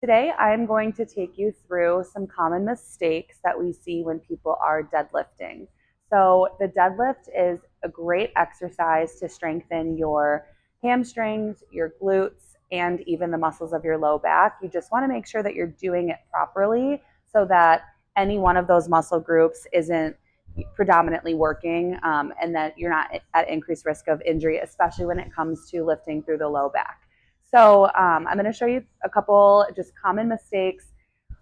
Today, I'm going to take you through some common mistakes that we see when people are deadlifting. So, the deadlift is a great exercise to strengthen your hamstrings, your glutes, and even the muscles of your low back. You just want to make sure that you're doing it properly so that any one of those muscle groups isn't predominantly working and that you're not at increased risk of injury, especially when it comes to lifting through the low back. So I'm going to show you a couple just common mistakes,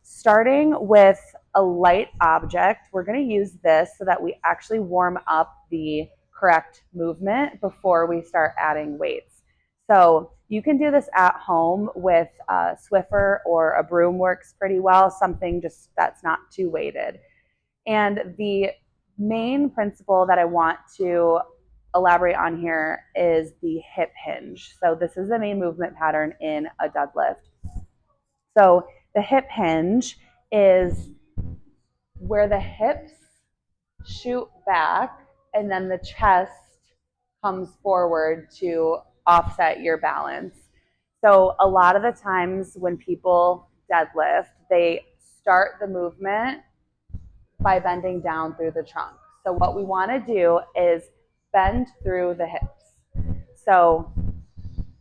starting with a light object. We're going to use this so that we actually warm up the correct movement before we start adding weights. So you can do this at home with a Swiffer, or a broom works pretty well, something just that's not too weighted. And the main principle that I want to elaborate on here is the hip hinge. So this is the main movement pattern in a deadlift. So the hip hinge is where the hips shoot back and then the chest comes forward to offset your balance. So a lot of the times when people deadlift, they start the movement by bending down through the trunk. So what we want to do is bend through the hips. So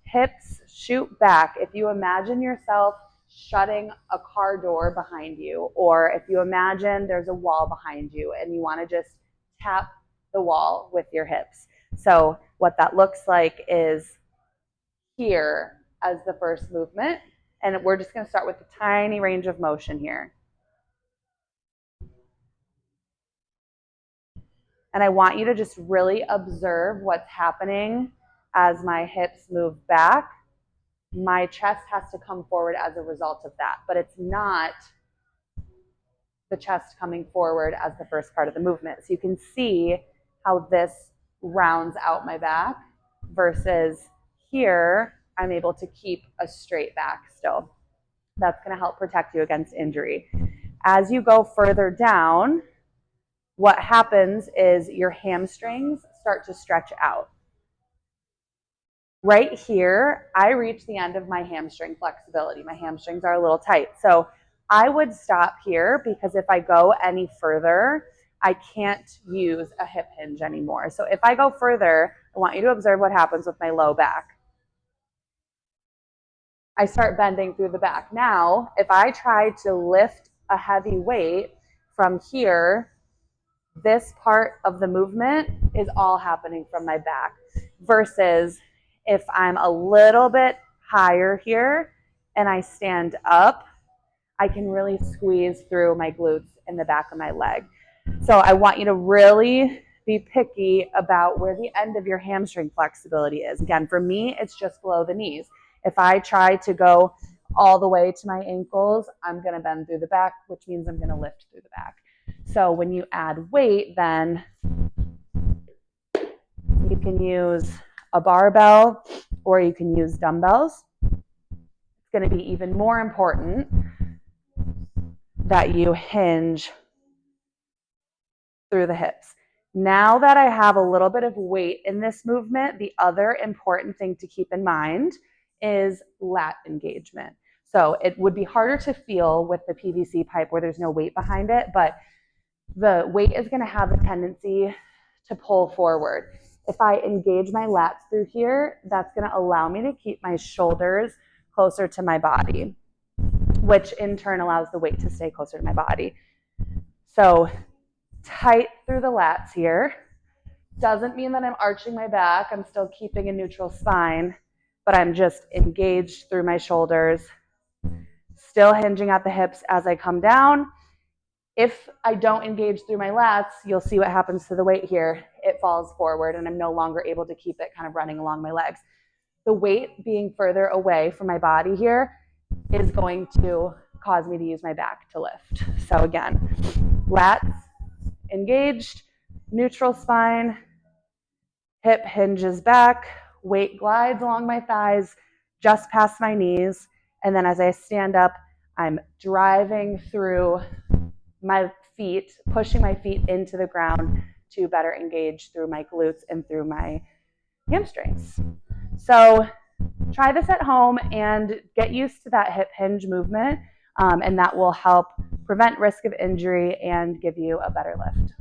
hips shoot back. If you imagine yourself shutting a car door behind you, or if you imagine there's a wall behind you and you want to just tap the wall with your hips. So what that looks like is here as the first movement. And we're just going to start with a tiny range of motion here. And I want you to just really observe what's happening as my hips move back. My chest has to come forward as a result of that, but it's not the chest coming forward as the first part of the movement. So you can see how this rounds out my back versus here, I'm able to keep a straight back still. That's going to help protect you against injury. As you go further down, what happens is your hamstrings start to stretch out. Right here, I reach the end of my hamstring flexibility. My hamstrings are a little tight. So I would stop here because if I go any further, I can't use a hip hinge anymore. So if I go further, I want you to observe what happens with my low back. I start bending through the back. Now, if I try to lift a heavy weight from here, this part of the movement is all happening from my back, versus if I'm a little bit higher here and I stand up, I can really squeeze through my glutes in the back of my leg. So I want you to really be picky about where the end of your hamstring flexibility is. Again, for me, it's just below the knees. If I try to go all the way to my ankles, I'm going to bend through the back, which means I'm going to lift through the back. So when you add weight, then you can use a barbell or you can use dumbbells. It's going to be even more important that you hinge through the hips. Now that I have a little bit of weight in this movement, the other important thing to keep in mind is lat engagement. So it would be harder to feel with the PVC pipe where there's no weight behind it, but the weight is going to have a tendency to pull forward. If I engage my lats through here, that's going to allow me to keep my shoulders closer to my body, which in turn allows the weight to stay closer to my body. So tight through the lats here. Doesn't mean that I'm arching my back. I'm still keeping a neutral spine, but I'm just engaged through my shoulders, still hinging at the hips as I come down. If I don't engage through my lats, you'll see what happens to the weight here. It falls forward and I'm no longer able to keep it kind of running along my legs. The weight being further away from my body here is going to cause me to use my back to lift. So again, lats engaged, neutral spine, hip hinges back, weight glides along my thighs, just past my knees. And then as I stand up, I'm driving through my feet, pushing my feet into the ground to better engage through my glutes and through my hamstrings. So try this at home and get used to that hip hinge movement, and that will help prevent risk of injury and give you a better lift.